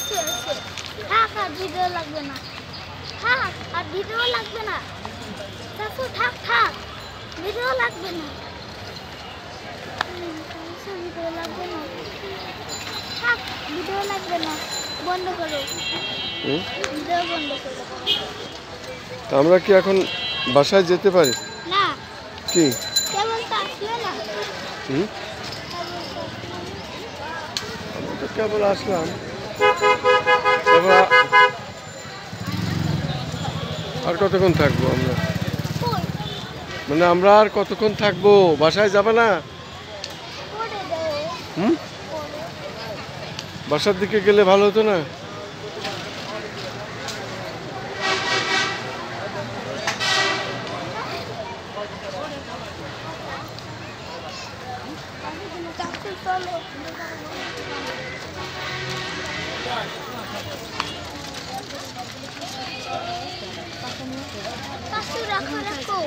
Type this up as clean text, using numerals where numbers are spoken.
আছে থাক আর ভিডিও লাগবে না থাক আর ভিডিও লাগবে না চাচু থাক থাক ভিডিও লাগবে না ভিডিও লাগবে না থাক ভিডিও লাগবে না বন্ধ করো ভিডিও বন্ধ করো তো আমরা কি এখন বাসায় যেতে পারি না কি কেবল আসলে না আমরা তো কেবল আসলাম এবার আর কতক্ষণ থাকবো আমরা মানে আমরা আর কতক্ষণ থাকবো বাসায় যাবে না বাসার দিকে গেলে ভালো হতো না রাখো রাখো